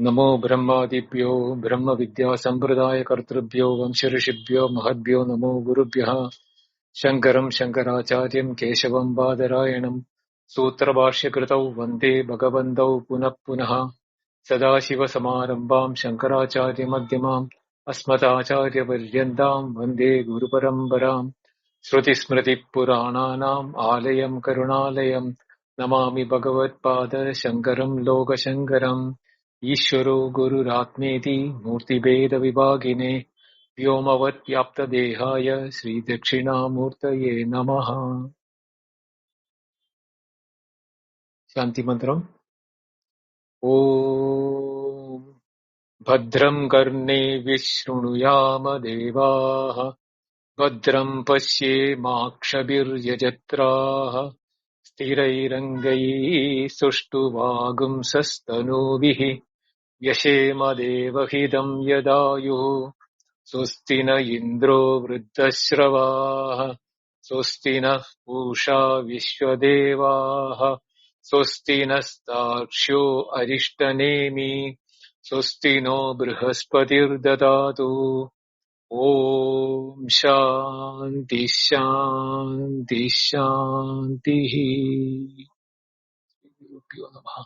नमो ब्रह्मादिभ्यो ब्रह्म विद्या संप्रदाय कर्तृभ्यो वंशऋषिभ्यो महद्भ्यो नमो गुरुभ्यः शङ्करम् शङ्कराचार्यम् केशवम् बादरायणम् सूत्रभाष्यकृतौ वन्दे भगवन्तौ पुनः पुनः सदाशिवसमारम्भाम् शङ्कराचार्यमध्यमाम् अस्मदाचार्यपर्यन्ताम् वन्दे गुरुपरम्पराम् श्रुतिस्मृतिपुराणानाम् आलयम् करुणालयम् नमामि भगवत्पाद शङ्करम् लोकशङ्करम् ईश्वरो गुरुरात्मेति मूर्तिभेदविभागिने व्योमवद्व्याप्तदेहाय श्रीदक्षिणामूर्तये नमः। शान्तिमन्त्रम्। ॐ भद्रम् कर्णेभिः शृणुयाम देवाः भद्रम् पश्येमाक्षभिर्यजत्राः स्थिरैरङ्गैः सुष्ठुवागुंसस्तनूभिः व्यशेम देवहितम् यदायुः स्वस्ति न इन्द्रो वृद्धश्रवाः स्वस्ति नः पूषा विश्वदेवाः स्वस्ति नस्तार्क्ष्यो अरिष्टनेमि स्वस्ति नो बृहस्पतिर्ददातु। ॐ शान्ति शान्ति शान्तिः। गुरुभ्यो नमः।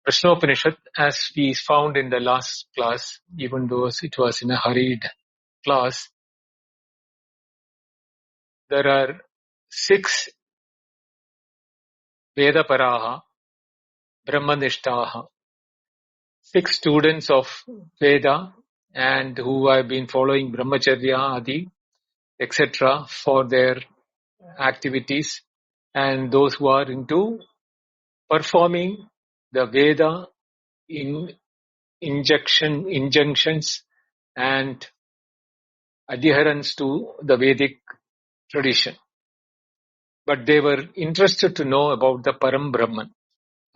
Prasnopanishad, as we found in the last class, even though it was in a hurried class, there are 6 Vedaparaha, Brahmanishtaha, 6 students of Veda and who have been following Brahmacharya, Adi, etc. for their activities, and those who are into performing the Veda in injunctions and adherence to the Vedic tradition. But they were interested to know about the Param Brahman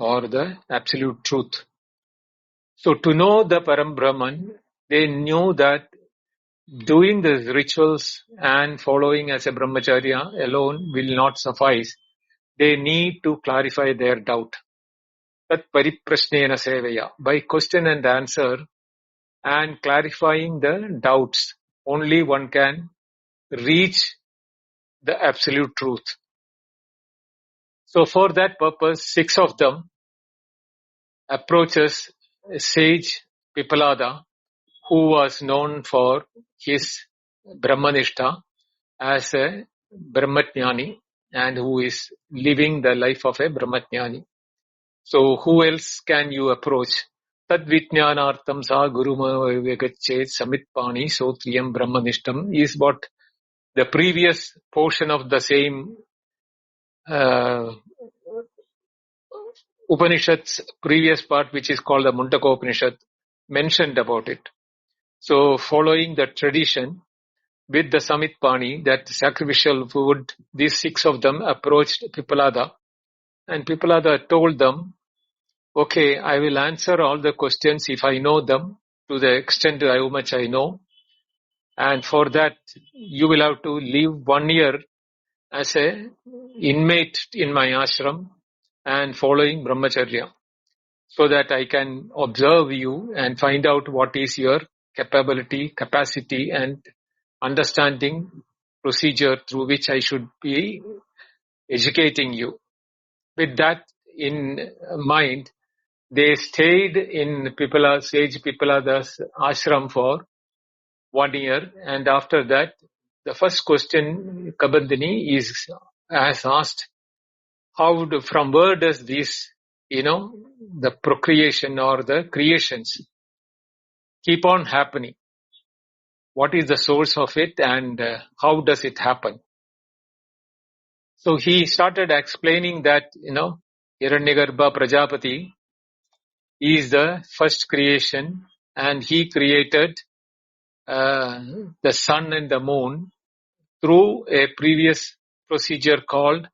or the absolute truth. So to know the Param Brahman, they knew that doing the rituals and following as a brahmacharya alone will not suffice. They need to clarify their doubt. Tat pariprasnena seveya. By question and answer and clarifying the doubts, only one can reach the absolute truth. So for that purpose, 6 of them approaches sage Pipalada, who was known for his Brahmanishta as a Brahmatnyani and who is living the life of a Brahmatnyani. So who else can you approach? Tadvijnanartam sa guruma vegachet samitpani sotriyam Brahmanishtam is what the previous portion of the same Upanishad's previous part, which is called the Mundaka Upanishad, mentioned about it. So following the tradition with the Samitpani, that sacrificial food, these 6 of them approached Pipalada, and Pipalada told them, okay, I will answer all the questions if I know them to the extent how much I know, and for that you will have to live 1 year as a inmate in my ashram and following Brahmacharya, so that I can observe you and find out what is your capability, capacity and understanding procedure through which I should be educating you. With that in mind, they stayed in sage Pipalada's ashram for 1 year, and after that, the first question Kabandini has asked, from where does this, the procreation or the creations keep on happening? What is the source of it and how does it happen? So he started explaining that, Hiranyagarbha Prajapati is the first creation and he created the sun and the moon through a previous procedure called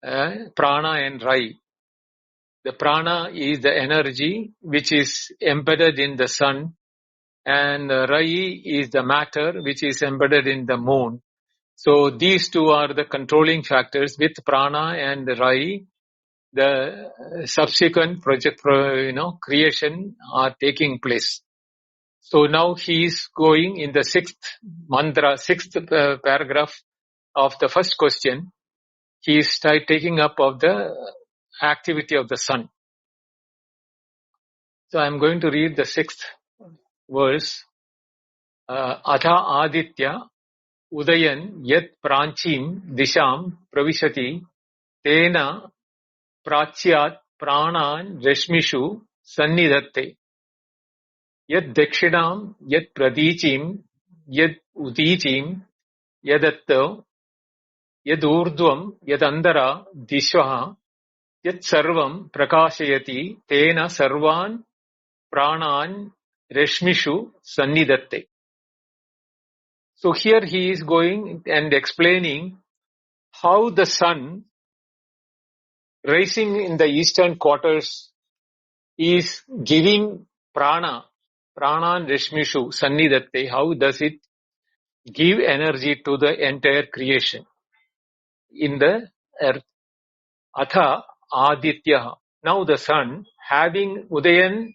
prana and rai. The prana is the energy which is embedded in the sun, and rai is the matter which is embedded in the moon. So these two are the controlling factors. With prana and rai, the subsequent project, creation are taking place. So now he is going in the sixth paragraph of the first question. He is taking up of the activity of the sun. So I am going to read the sixth verse. Atha Aditya Udayan Yat Pranchim Disham Pravishati Tena Prachyat Pranan Reshmishu Sannidhatte Yad Dakshinam Yad Pradicim Yad Udicim Yadatta Yad Urdhvam Yad Andara Dishvaha Yat Sarvam Prakashayati Tena Sarvan Pranan Reshmishu Sannidhatte. So here he is going and explaining how the sun rising in the eastern quarters is giving pranan reshmishu sannidatte. How does it give energy to the entire creation in the earth? Atha aditya. Now the sun, having udayan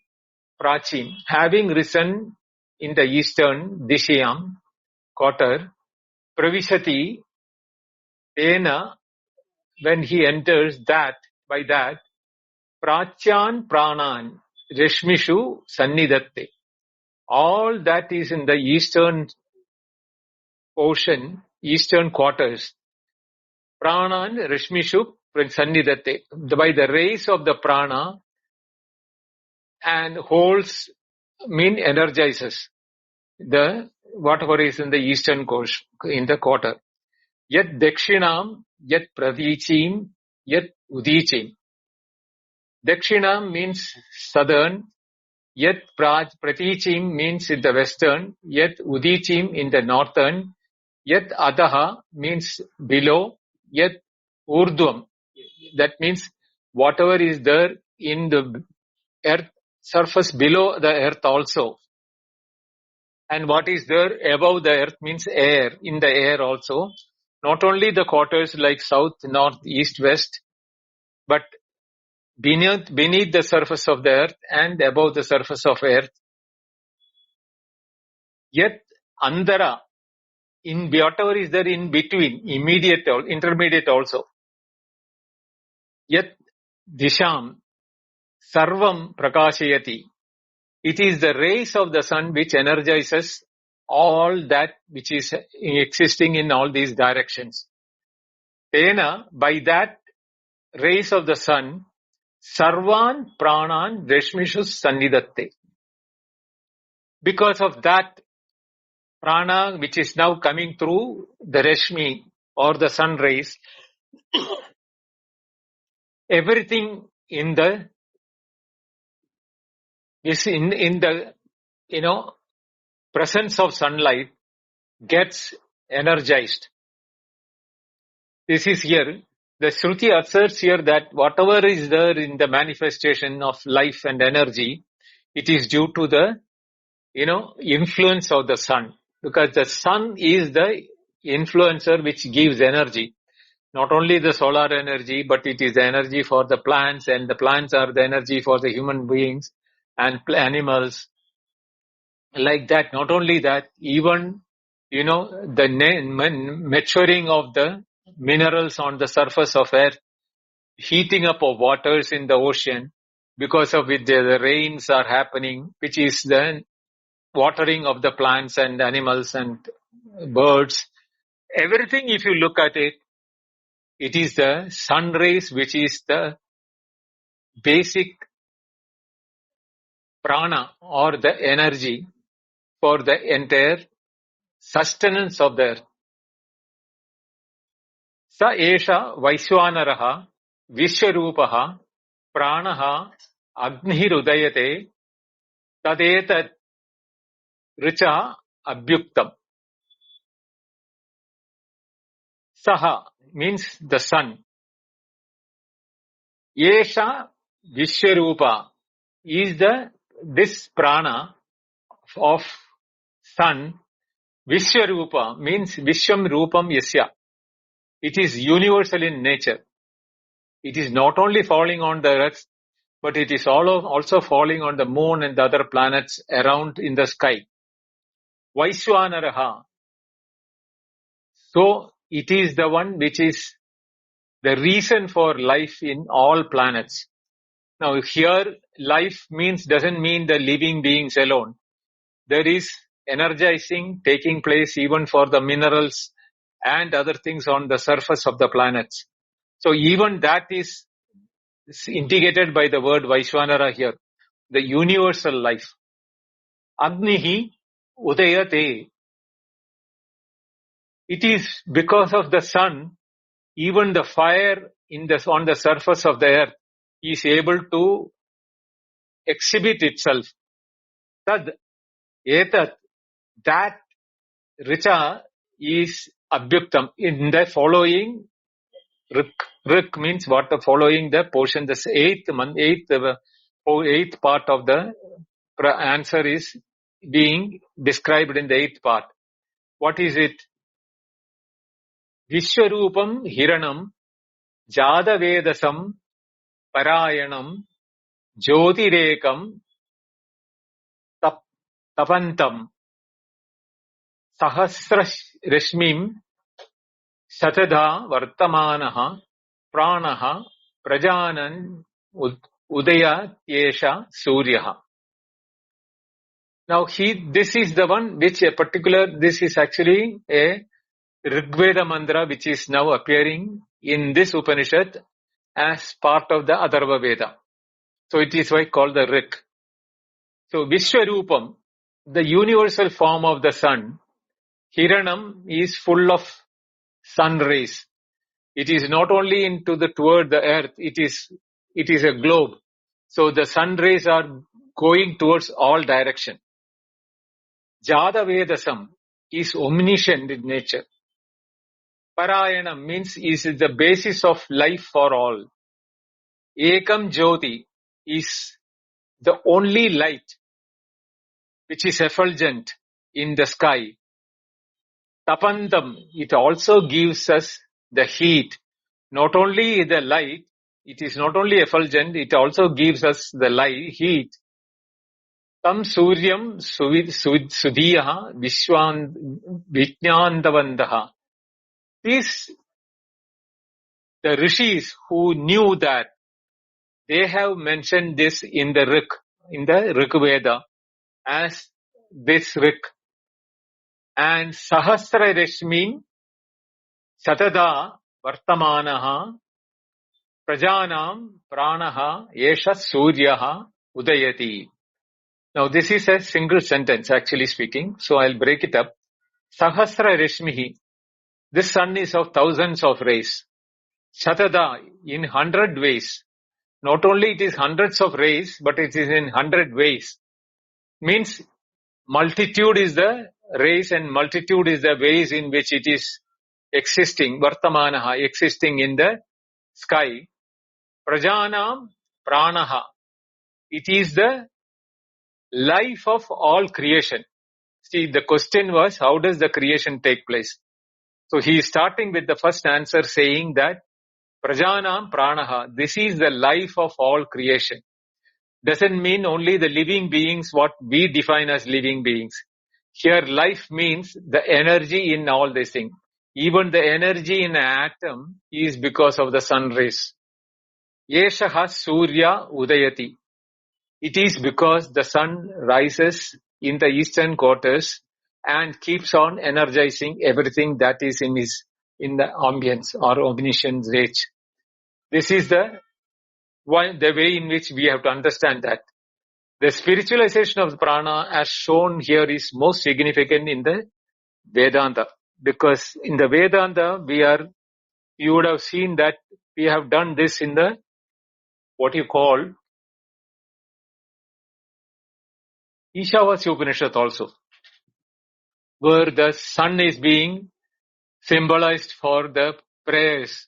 prachim, having risen in the eastern dishayam quarter, pravishati tena, when he enters that, by that, prachan pranan reshmishu sannidatte. All that is in the eastern portion, eastern quarters, pranan reshmishu sannidatte, by the rays of the prana, and holds mean energizes the whatever is in the eastern course, in the quarter. Yat dakshinam, yat pradichim, yat udichim. Dakshinam means southern, yat pratichim means in the western, yat udichim in the northern, yat adaha means below, yat urdhvam, that means whatever is there in the earth surface below the earth also. And what is there above the earth means air, in the air also. Not only the quarters like south, north, east, west, but beneath the surface of the earth and above the surface of earth. Yet andara, in whatever is there in between, immediate, intermediate also. Yet disham sarvam prakashayati. It is the rays of the sun which energizes all that which is existing in all these directions. Tena, by that rays of the sun, sarvan pranan reshmishu sannidatte. Because of that prana which is now coming through the reshmi or the sun rays, everything in the presence of sunlight gets energized. This is here. The Shruti asserts here that whatever is there in the manifestation of life and energy, it is due to the, influence of the sun. Because the sun is the influencer which gives energy. Not only the solar energy, but it is the energy for the plants, and the plants are the energy for the human beings and animals. Like that, not only that, even, the maturing of the minerals on the surface of earth, heating up of waters in the ocean, because of which the rains are happening, which is the watering of the plants and animals and birds. Everything, if you look at it, it is the sun rays which is the basic prana or the energy for the entire sustenance of the earth. Sa esha vaishwanaraha vishwarupaha pranaha agnihirudayate tadetat richa abhyuktam. Saha means the sun. Esha vishwarupa is this prana of sun. Vishwarupa means Vishwam Rupam Yasya. It is universal in nature. It is not only falling on the earth, but it is also falling on the moon and the other planets around in the sky. Vaishwanaraha. So it is the one which is the reason for life in all planets. Now here life doesn't mean the living beings alone. There is energizing taking place even for the minerals and other things on the surface of the planets. So even that is indicated by the word Vaishwanara here, the universal life. Agnihi Udayate. It is because of the sun, even the fire on the surface of the earth is able to exhibit itself. Tad etat, that richa is abhyuktam. In the following rik. Rik means what? The following the portion, the eighth part of the answer is being described in the eighth part. What is it? Vishwarupam Hiranam Jadavedasam Parayanam Jyotirekam Tapantam Sahasra Rashmim Satada Vartamanaha Pranaha Prajanan Udaya Yesha Suryaha. Now this is the one which this is actually a Rigveda mantra which is now appearing in this Upanishad as part of the Atharva Veda. So it is why called the Rik. So Vishwarupam, the universal form of the sun, Hiranam is full of sun rays. It is not only toward the earth, it is a globe. So the sun rays are going towards all direction. Jadavedasam is omniscient in nature. Parayanam means is the basis of life for all. Ekam Jyoti is the only light which is effulgent in the sky. Tapantam, it also gives us the heat. Not only the light, it is not only effulgent, it also gives us the light, heat. Tam Suryam Sudhiyaha Vijnandavandaha. The rishis who knew that, they have mentioned this in the Rik Veda as this Rik. And Sahasra Rashmi Satada Vartamanaha Prajanam Pranaha Yesha Suryaha Udayati. Now this is a single sentence actually speaking, so I'll break it up. Sahasra Rashmihi. This sun is of thousands of rays. Shatada, in 100 ways. Not only it is hundreds of rays, but it is in 100 ways. Means multitude is the rays and multitude is the ways in which it is existing. Vartamanaha, existing in the sky. Prajanam Pranaha. It is the life of all creation. See, the question was, how does the creation take place? So he is starting with the first answer saying that Prajanam Pranaha, this is the life of all creation. Doesn't mean only the living beings, what we define as living beings. Here life means the energy in all these things. Even the energy in an atom is because of the sun rays. Yeshaha Surya Udayati. It is because the sun rises in the eastern quarters and keeps on energizing everything that is in the ambience or omniscient range. This is the way in which we have to understand that. The spiritualization of the prana as shown here is most significant in the Vedanta, because in the Vedanta you would have seen that we have done this in the what you call Ishavasya Upanishad also, where the sun is being symbolized for the prayers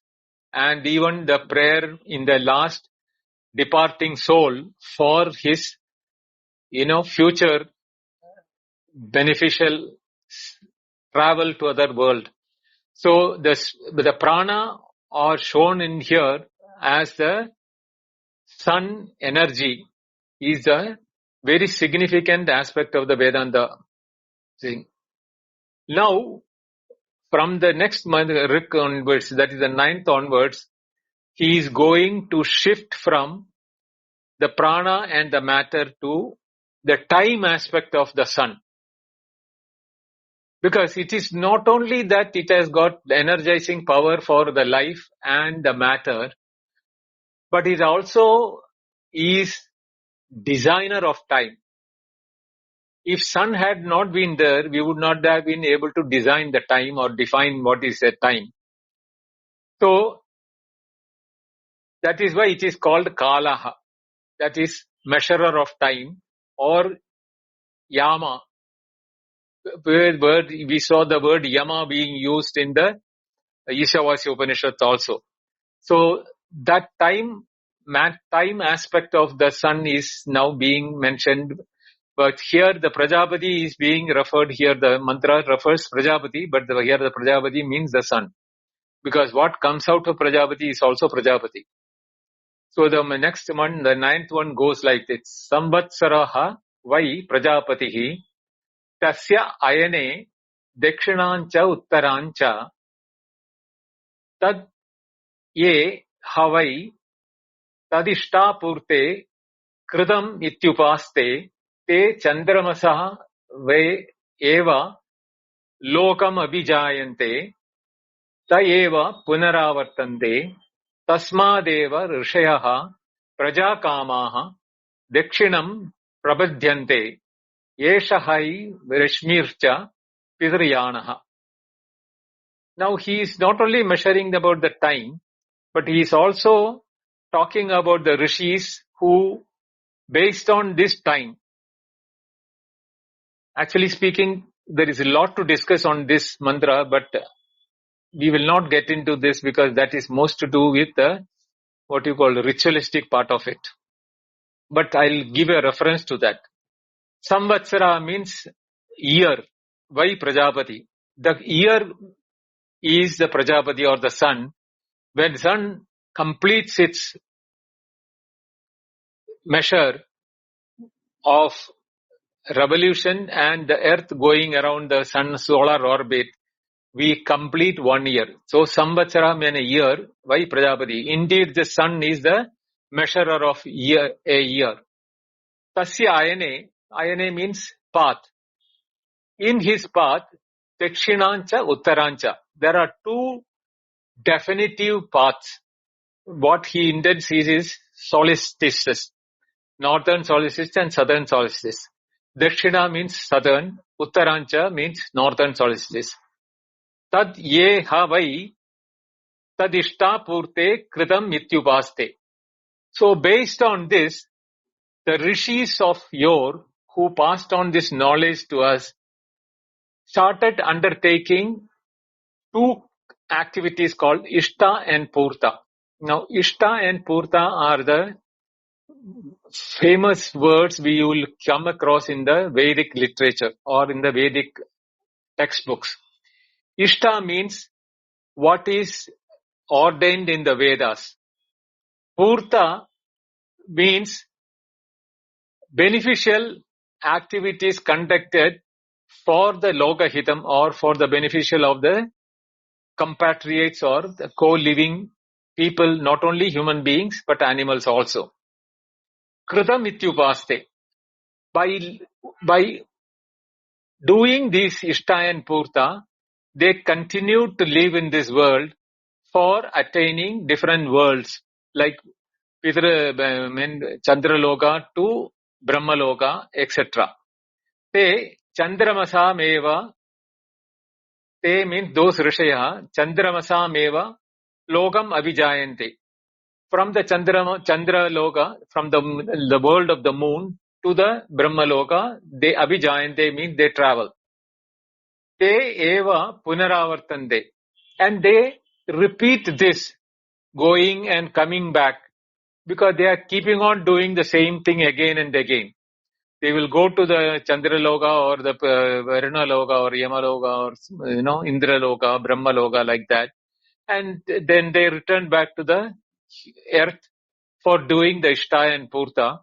and even the prayer in the last departing soul for his future beneficial travel to other world. So the prana are shown in here as the sun energy is a very significant aspect of the Vedanta thing. Now, from the next month, Rik onwards, that is the 9th onwards, he is going to shift from the prana and the matter to the time aspect of the sun. Because it is not only that it has got energizing power for the life and the matter, but it also is designer of time. If sun had not been there, we would not have been able to design the time or define what is a time. So, that is why it is called Kalaha. That is measurer of time, or Yama. Word, we saw the word Yama being used in the Ishavasya Upanishad also. So that time aspect of the sun is now being mentioned, but here the Prajapati is being referred here. The mantra refers Prajapati, but here the Prajapati means the sun, because what comes out of Prajapati is also Prajapati. So the next one, the 9th one goes like this: Samvatsaraha vai Prajapatihi tasya ayane dakshinancha uttarancha tad ye havai tadishtapurte kritam ityupaste te chandramasa ve eva lokam abhijayante ta eva punaravartante tasmadeva rishayah prajakamaha dakshinam prabadhyante yesha hai rashmircha pitriyanaha. Now he is not only measuring about the time, but he is also talking about the rishis who, based on this time, actually speaking, there is a lot to discuss on this mantra, but we will not get into this because that is most to do with the what you call the ritualistic part of it. But I'll give a reference to that. Samvatsara means year. Why Prajapati? The year is the Prajapati or the sun. When sun completes its measure of revolution and the earth going around the sun's solar orbit, we complete 1 year. So Samvatsara means a year. Why Prajapati? Indeed, the sun is the measurer of year, a year. Tasya ayane, ayane means path. In his path, Dakshinancha, Uttarancha. There are two definitive paths. What he intends is solstices, northern solstice and southern solstice. Dakshina means southern, Uttarancha means northern solstice. Tad ye havai tadishta purte kritam mityupaste. So based on this, the rishis of yore who passed on this knowledge to us started undertaking two activities called Ishta and Purta. Now, Ishta and Purta are the famous words we will come across in the Vedic literature or in the Vedic textbooks. Ishta means what is ordained in the Vedas. Purta means beneficial activities conducted for the Lokahitam or for the beneficial of the compatriots or the co-living people, not only human beings but animals also. Kritam ityupaste. By doing this Ishta and Purta, they continue to live in this world for attaining different worlds like Chandraloka to Brahmaloka, etc. Te Chandramasam eva, te means those Rishaya, Chandramasam eva Lokam abhijayante. From the Chandraloka, from the world of the moon to the Brahmaloka, they abhijayante means they travel. Te eva punaravartante. And they repeat this, going and coming back, because they are keeping on doing the same thing again and again. They will go to the Chandraloka or the Varunaloka or Yamaloka or Indraloka, Brahmaloka, like that. And then they return back to the earth for doing the Ishta and Purta.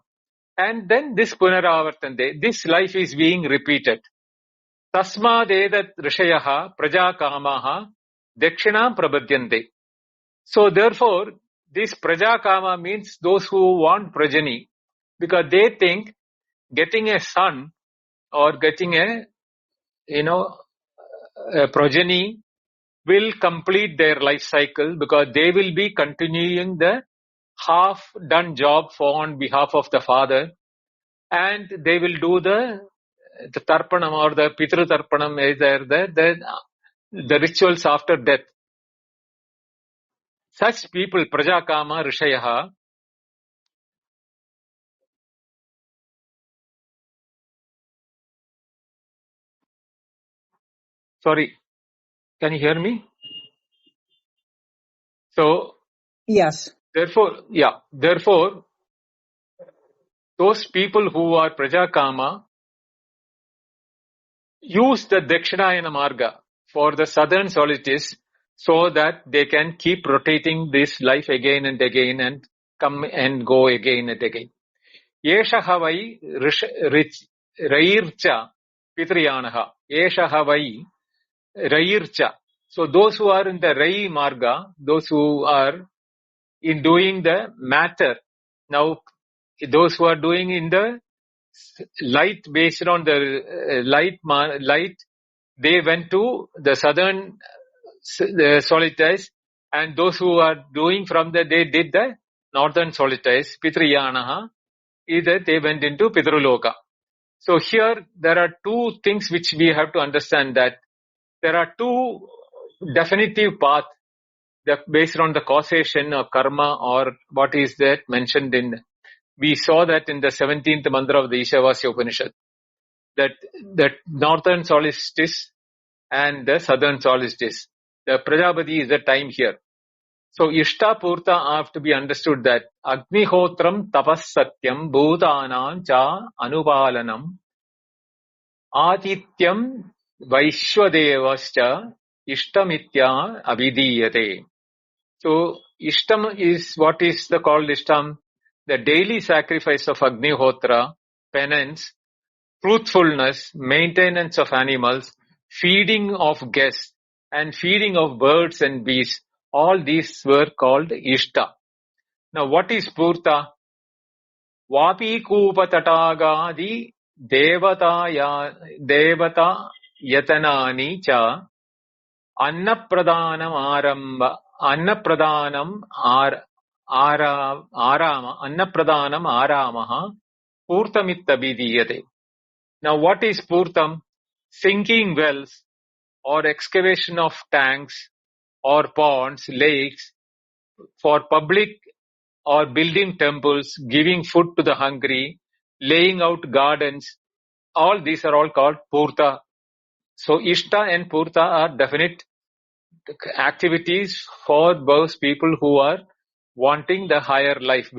And then this Punaravartante, this life is being repeated. Tasmadedat Rishayaha Prajakamaha Dakshinam Prabhadyante. So therefore, this Prajakama means those who want progeny, because they think getting a son or getting a progeny will complete their life cycle, because they will be continuing the half done job on behalf of the father, and they will do the tarpanam or the pitru tarpanam, either the rituals after death. Such people, Prajakama Rishayaha, sorry, can you hear me? So, yes. Therefore, those people who are Prajakama use the Dakshinayana Marga for the southern solstice, so that they can keep rotating this life again and again and come and go again and again. Yeshaha vai raircha pitriyanaha. Yeshaha vai raircha. So those who are in the Rai Marga, those who are in doing the matter, now those who are doing in the light, based on the light, they went to the southern solstice, and those who are doing from they did the northern solstice, Pitriyanaha, either they went into Pitruloka. So here there are two things which we have to understand, that there are two definitive paths based on the causation or karma, or what is that mentioned in. We saw that in the 17th mantra of the Ishavasya Upanishad, that northern solstice and the southern solstice. The Prajapati is the time here. So Ishta Purta have to be understood that Agnihotram Tapas Satyam Bhutanam Cha Anupalanam Adityam Vaishwadevascha Ishtamitya Abhidiyate. So Ishtam is what is called Ishtam? The daily sacrifice of Agnihotra, penance, truthfulness, maintenance of animals, feeding of guests, and feeding of birds and beasts. All these were called Ishta. Now what is Purta? Vapi Kupa Tatagadi Devata Yatanani Cha Annapradanam Aramaha Purtamittabhidiyate. Now what is Purtam? Sinking wells or excavation of tanks or ponds, lakes for public, or building temples, giving food to the hungry, laying out gardens. All these are all called Purta. So Ishta and Purta are definite activities for those people who are wanting the higher life,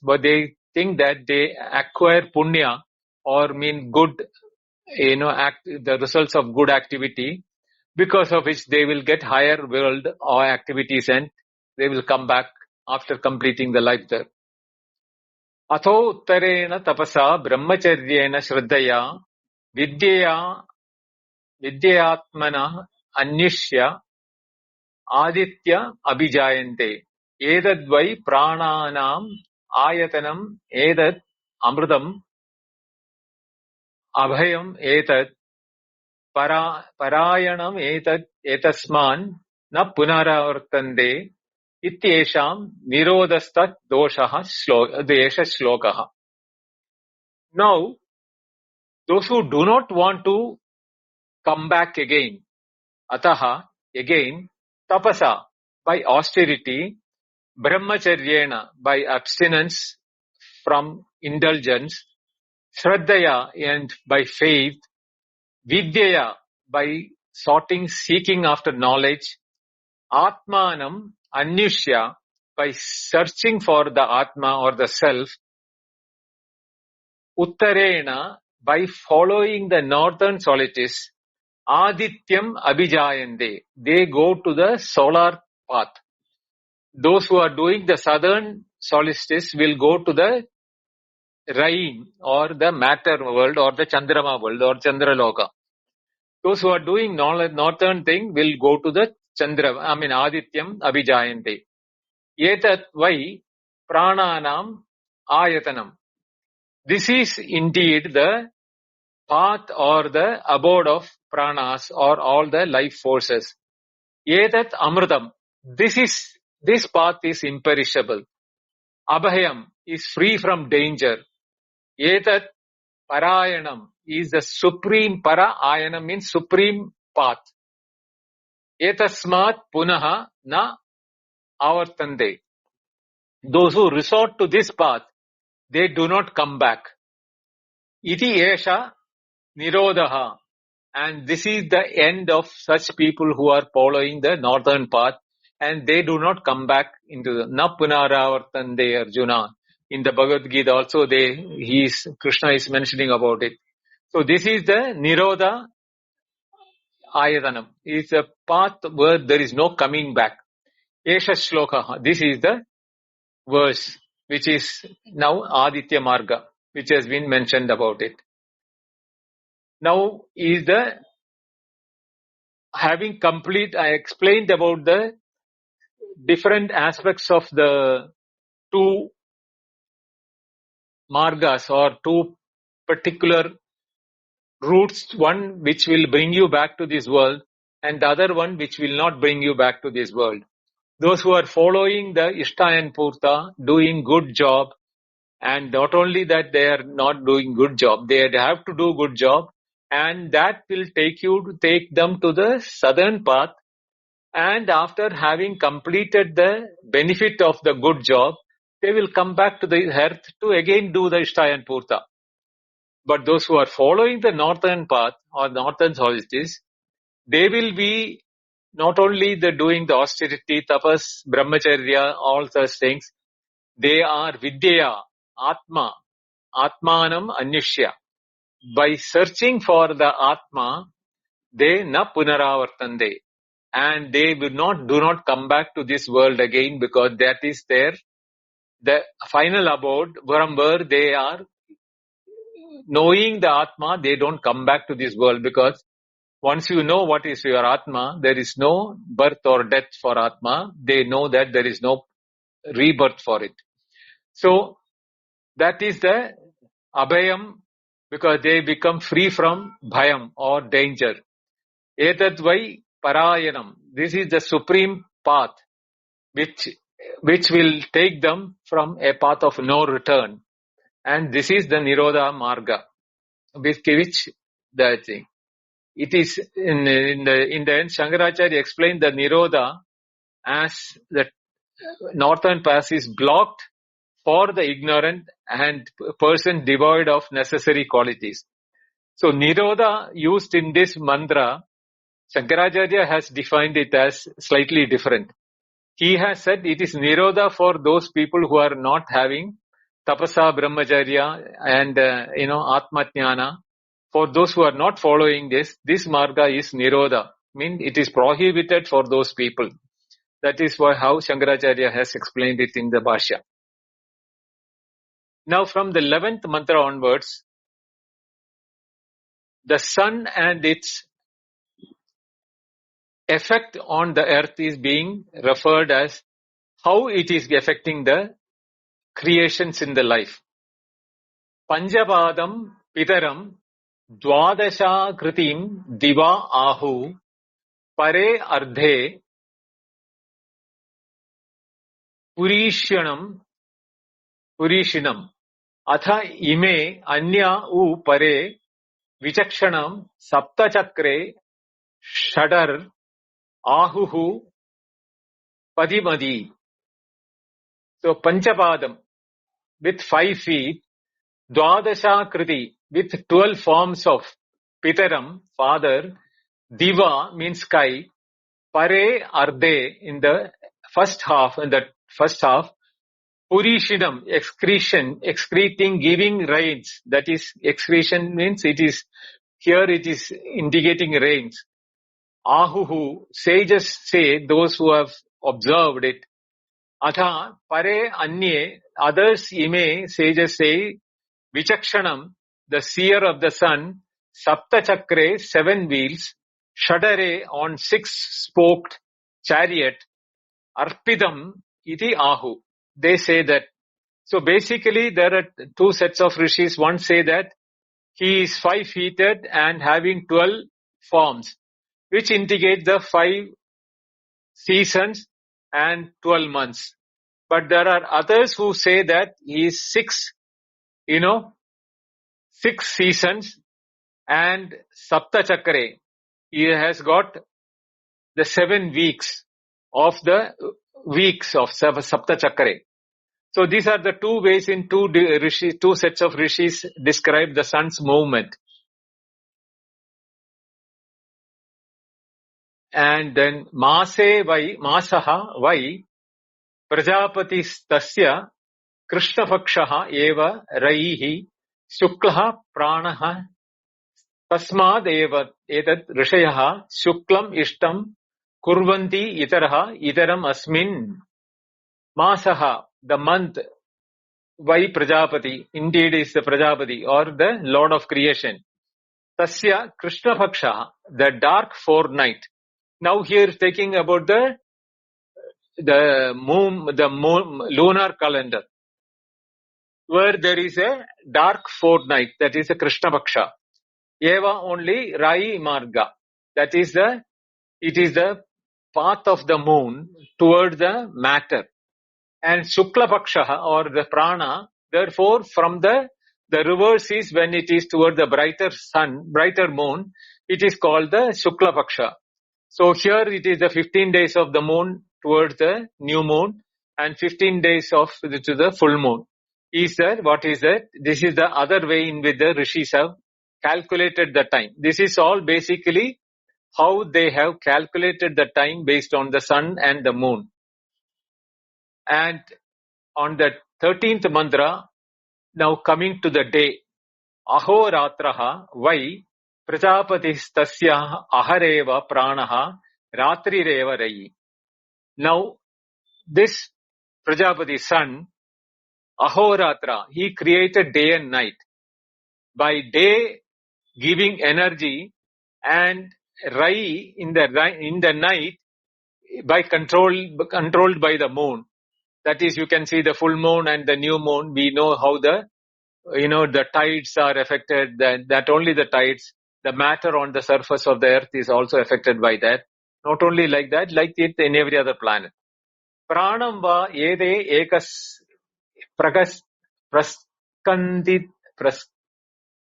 but they think that they acquire punya, or mean good, the results of good activity, because of which they will get higher world or activities, and they will come back after completing the life there. Atho uttarena tapasa brahmacharyena shraddhaya vidyatmana anyishya aditya abhijayante. Edadvai prananam ayatanam edad amrutam abhayam etad parayanam etasman na punaravartande ityesham nirodastat doshaha desha shlokaha. Now, those who do not want to come back again, ataha, again, tapasa, by austerity, brahmacharyena, by abstinence from indulgence, shraddhaya, and by faith, vidyaya, by seeking after knowledge, atmanam, anyushya, by searching for the atma or the self, uttarena, by following the northern solstice, adityam abhijayante, they go to the solar path. those who are doing the southern solstice will go to the rain or the matter world or the Chandrama world or Chandraloka. Those who are doing northern thing will go to the Adityam Abhijayante. Etat vai prananam ayatanam. This is indeed the path or the abode of pranas or all the life forces. Etat amritam. This path is imperishable. Abhayam is free from danger. Etat parayanam is the supreme para. Ayanam means supreme path. Etasmat punaha na avartande. Those who resort to this path, they do not come back. Iti esha nirodha. And this is the end of such people who are following the northern path, and they do not come back into the na punaravartande Arjuna. In the Bhagavad Gita also Krishna is mentioning about it. So this is the nirodha ayatanam. It's a path where there is no coming back. Esha shloka. This is the verse which is now Aditya Marga, which has been mentioned about it. Now is the having complete, I explained about the different aspects of the two margas or two particular routes, one which will bring you back to this world and the other one which will not bring you back to this world. Those who are following the Ishta and Purta, doing good job, and not only that they are not doing good job, they have to do good job, and that will take them to the southern path. And after having completed the benefit of the good job, they will come back to the earth to again do the Ishta and Purta. But those who are following the northern path or northern solstice, they will be not only doing the austerity, tapas, brahmacharya, all such things, they are vidya, atma, atmanam anyushya. By searching for the atma, they na punaravartande. And they do not come back to this world again, because that is the final abode from where they are knowing the Atma. They don't come back to this world, because once you know what is your Atma, there is no birth or death for Atma. They know that there is no rebirth for it. So that is the abhayam, because they become free from bhayam or danger. Etat vai parayanam. This is the supreme path which will take them from a path of no return. And this is the Nirodha Marga, which the thing. It is in the end, Shankaracharya explained the Nirodha as the northern path is blocked for the ignorant and person devoid of necessary qualities. So Nirodha used in this mantra, Shankaracharya has defined it as slightly different. He has said it is Nirodha for those people who are not having tapasa, brahmacharya and atmajnana. For those who are not following this marga is Nirodha. It is prohibited for those people. That is how Shankaracharya has explained it in the Bhashya. Now from the 11th mantra onwards, the sun and its effect on the earth is being referred as how it is affecting the creations in the life. Panjapadam pitaram dwadasha kritim diva ahu pare ardhe purishinam atha ime anya u pare vichakshanam saptachakre shadar ahuhu padimadi. So Panchapadam with 5 feet, Dwadasha Kriti with 12 forms of Pitaram, father, Diva means sky, Pare Ardhe in the first half, Purishinam, excreting, giving rains. That is, excretion means it is indicating rains. Ahuhu, sages say, those who have observed it, Atha pare anye, others ime sages say, Vichakshanam, the seer of the sun, Sapta Chakre, 7 wheels, Shadare on 6-spoked chariot, Arpidam iti ahu. They say that. So basically there are 2 sets of rishis. One say that he is 5-feeted and having 12 forms, which indicate the 5 seasons and 12 months. But there are others who say that he is 6 seasons and Sapta Chakre. He has got the 7 weeks of Sapta Chakre. So these are the 2 ways in 2 sets of rishis describe the sun's movement. And then Masaha vai Prajapatistasya Krishnapakshaha eva Raihi Shuklaha Pranaha Tasmad eva etat Rishayaha Shuklam Ishtam Kurvanti Itaram Asmin. Masaha, the month, vai Prajapati, indeed is the Prajapati or the Lord of creation. Tasya Krishnapaksha, the dark fortnight. Now here taking about the lunar calendar, where there is a dark fortnight, that is a Krishnapaksha. Eva only Rai Marga, that is it is the path of the moon toward the matter. And Shukla Paksha or the prana, therefore from the reverse is when it is toward the brighter moon, it is called the Shukla Paksha. So here it is the 15 days of the moon towards the new moon and 15 days to the full moon. What is that? This is the other way in which the rishis have calculated the time. This is all basically how they have calculated the time based on the sun and the moon. And on the 13th mantra, now coming to the day, Ahoratraha vai Prajapatistasya ahareva pranaha ratrireva rayi. Now, this Prajapati sun, Ahoratra, he created day and night. By day giving energy and Rai in the night by controlled by the moon. That is, you can see the full moon and the new moon. We know how the tides are affected. That only the tides, the matter on the surface of the earth is also affected by that. Not only like that, like it in every other planet. Pranam va ede ekas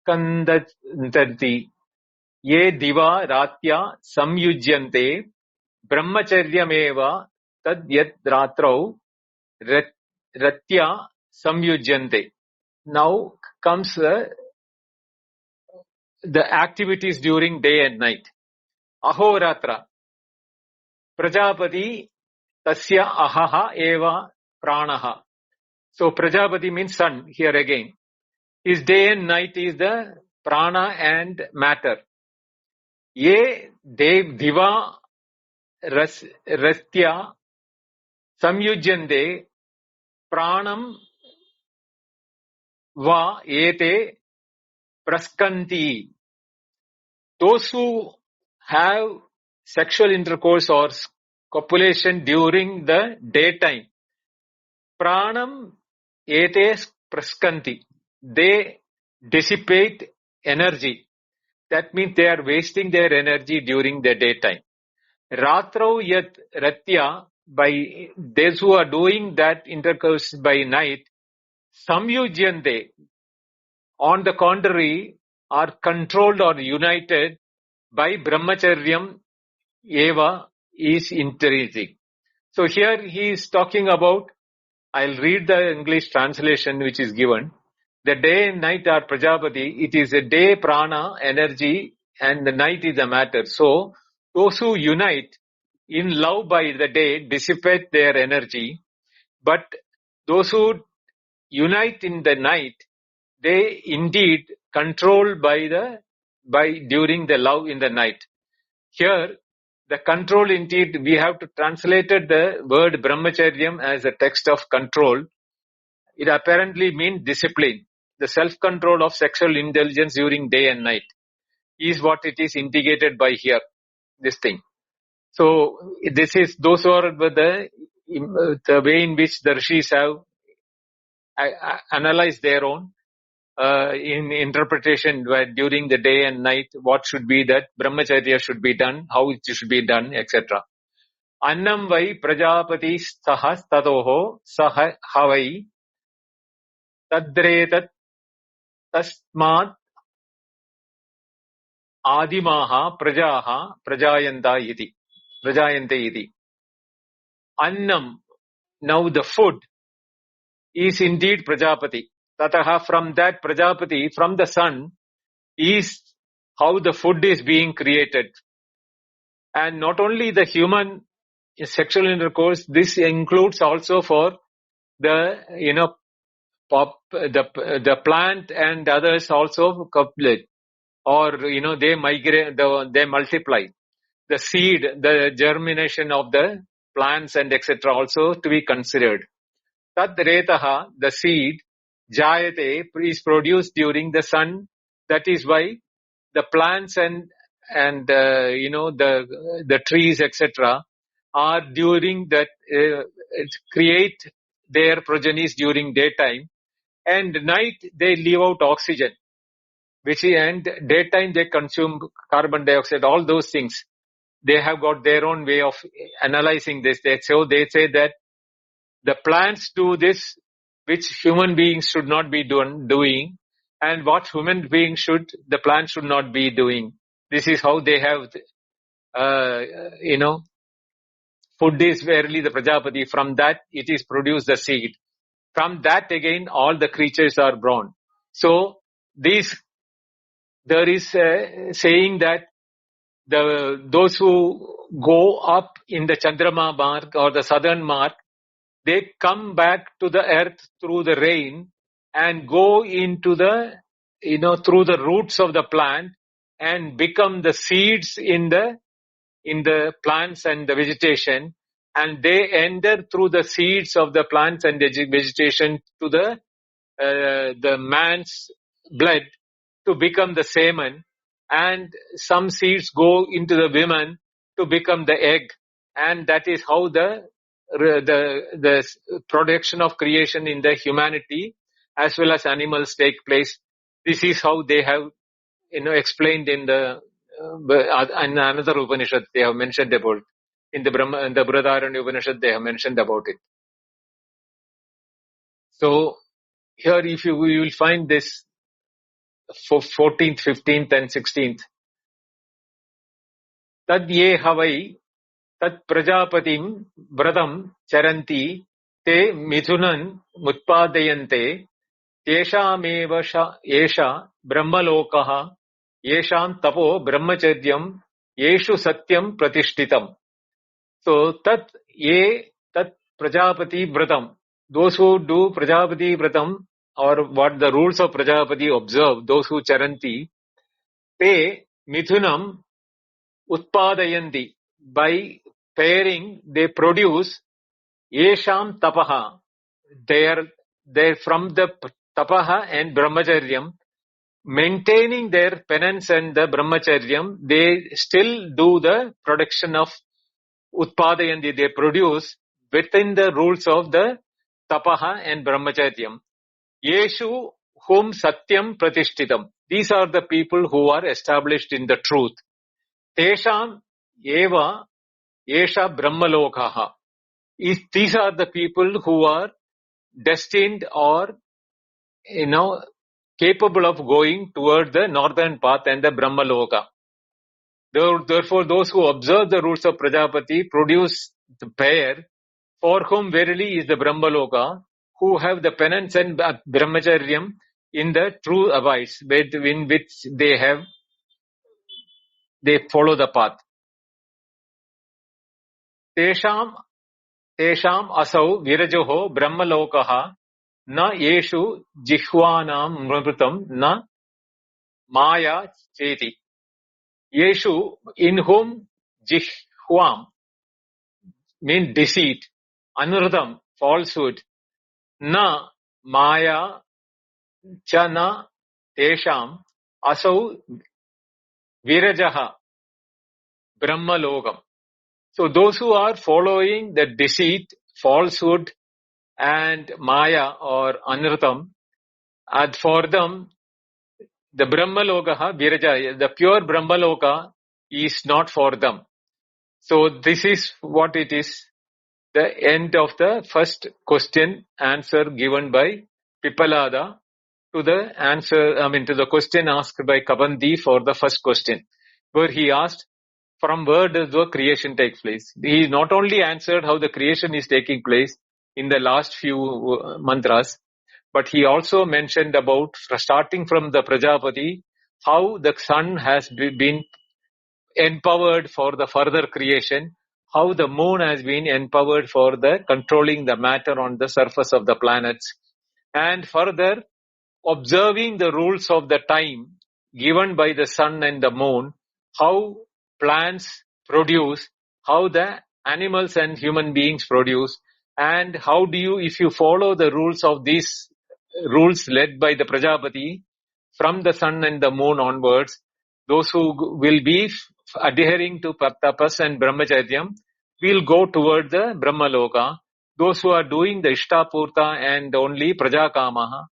praskandanti ye diva ratya samyujyante brahmacharyameva tad yat ratrau ratya samyujyante. Now comes the activities during day and night. Ahoratra. Prajapati tasya ahaha eva pranaha. So Prajapati means sun here again. His day and night is the prana and matter. Ye dev diva rastya samyujyante pranam va ete praskanti. Those who have sexual intercourse or copulation during the daytime, pranam ete praskanti. They dissipate energy. That means they are wasting their energy during the daytime. Ratrau yat ratya, by those who are doing that intercourse by night, samyujyante, on the contrary, are controlled or united by brahmacharyam eva is intrinsic. So here he is talking about, I'll read the English translation which is given. The day and night are Prajapati. It is a day prana, energy, and the night is the matter. So those who unite in love by the day dissipate their energy, but those who unite in the night, they indeed control during the love in the night. Here The control, indeed, we have to translate the word brahmacharyam as a text of control. It apparently means discipline. The self-control of sexual indulgence during day and night is what it is indicated by here, this thing. So those are the way in which the rishis have analyzed their own in interpretation during the day and night, what should be that brahmacharya should be done, how it should be done, etc. Annam vai prajapati sahas tatoho sah havai tadretat tasmat adimaha prajaha prajayante iti. Annam, now the food, is indeed prajapati. Tataha, from that prajapati, from the sun, is how the food is being created. And not only the human sexual intercourse, this includes also for the, the plant and others also copulate, or, they migrate, they multiply. The seed, the germination of the plants and etc. also to be considered. Tad retaha, the seed, jayate, is produced during the sun. That is why the plants and the trees etc. are during that create their progenies during daytime, and night they leave out oxygen, and daytime they consume carbon dioxide. All those things, they have got their own way of analyzing this. So they say that the plants do this, which human beings should not be doing, and what human beings the plants should not be doing. This is how they have, food is verily the prajapati. From that it is produced the seed. From that again all the creatures are born. So there is saying that those who go up in the Chandrama mark or the southern mark, they come back to the earth through the rain and go into the, through the roots of the plant and become the seeds in the plants and the vegetation, and they enter through the seeds of the plants and the vegetation to the man's blood to become the semen, and some seeds go into the women to become the egg, and that is how the production of creation in the humanity as well as animals take place. This is how they have explained in the in another Upanishad they have mentioned about it. In the Brihadaranyaka Upanishad they have mentioned about it. So here if you will find this 14th, 15th and 16th. Tad ye havai tat prajapatim vratam charanti te mithunan mutpadayante yeshameva yesha brahmalokaha yesham tapo brahmacharyam yeshu satyam pratishtitam. So tat prajapati vratam, those who do prajapati vratam, or what the rules of prajapati observe, those who charanti, te mithunam utpadayanti, by pairing they produce yesham tapaha, they from the tapaha and brahmacharyam, maintaining their penance and the brahmacharyam, they still do the production of utpadayanti, they produce within the rules of the tapaha and brahmacharyam. Yeshu whom satyam pratishtitam, these are the people who are established in the truth. Tesham eva yesha brahmalokaha, these are the people who are destined or capable of going toward the northern path and the brahmaloka. Therefore those who observe the rules of Prajapati produce the pair for whom verily is the brahmaloka, who have the penance and brahmacharyam in the true abides, in which they follow the path. Tesham asau virajoho brahmalokaha na yeshu jihvanam mృతం na maya cheti. Yeshu, in whom huam mean deceit, anurdam falsehood, na maya chana tesham asau virajaha brahmalogam. So those who are following the deceit, falsehood and maya or anurtam, and for them the brahmaloka viraja, the pure brahmaloka is not for them. So this is what it is. The end of the first question answer given by Pipalada to the answer, to the question asked by Kabandi for the first question, where he asked, from where does the creation take place? He not only answered how the creation is taking place in the last few mantras, but he also mentioned about starting from the Prajapati, how the sun has been empowered for the further creation, how the moon has been empowered for the controlling the matter on the surface of the planets, and further observing the rules of the time given by the sun and the moon, how plants produce, how the animals and human beings produce, and how do you, if you follow the rules of these rules led by the Prajapati from the sun and the moon onwards, those who will be adhering to tapas and brahmacharyam will go toward the Brahmaloka. Those who are doing the Ishtapurta and only Prajakamaha,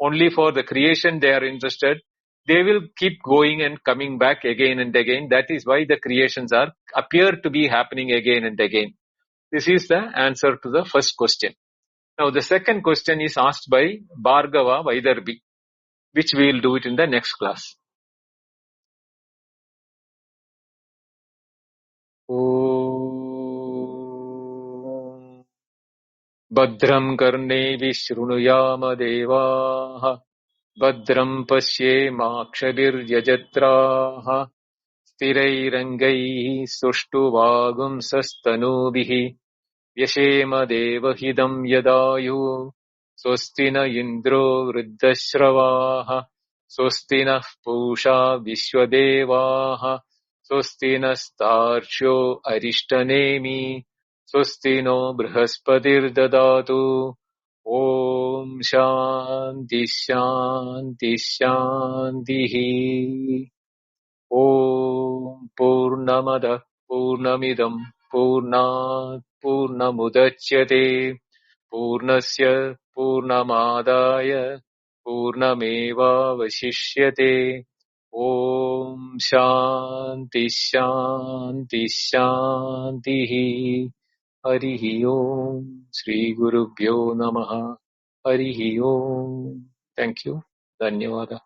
only for the creation they are interested, they will keep going and coming back again and again. That is why the creations appear to be happening again and again. This is the answer to the first question. Now the second question is asked by Bhargava Vaidarbi, which we will do it in the next class. Om Badram Karne Vishrunuyama Devaha Badram Pashyema Yajatraha Sthirairangai Suštuvagum Sastanubihi Vyashema Devahidam Yadayu Swastina Indro Vriddashravaha Swastina Pusha Vishwadevaha Swastina Starsho Arishtanemi Swastino Brihaspatir Dadatu Om Shanti Shanti Shantihi Om Purnamada Purnamidam Purnat Purnamudachyate Purnasya Purnamadaya Purnameva Vashishyate Om Shanti Shanti Shantihi Harihi Om Shri Gurubhyo Namaha Harihi Om. Thank you. Dhanyavada.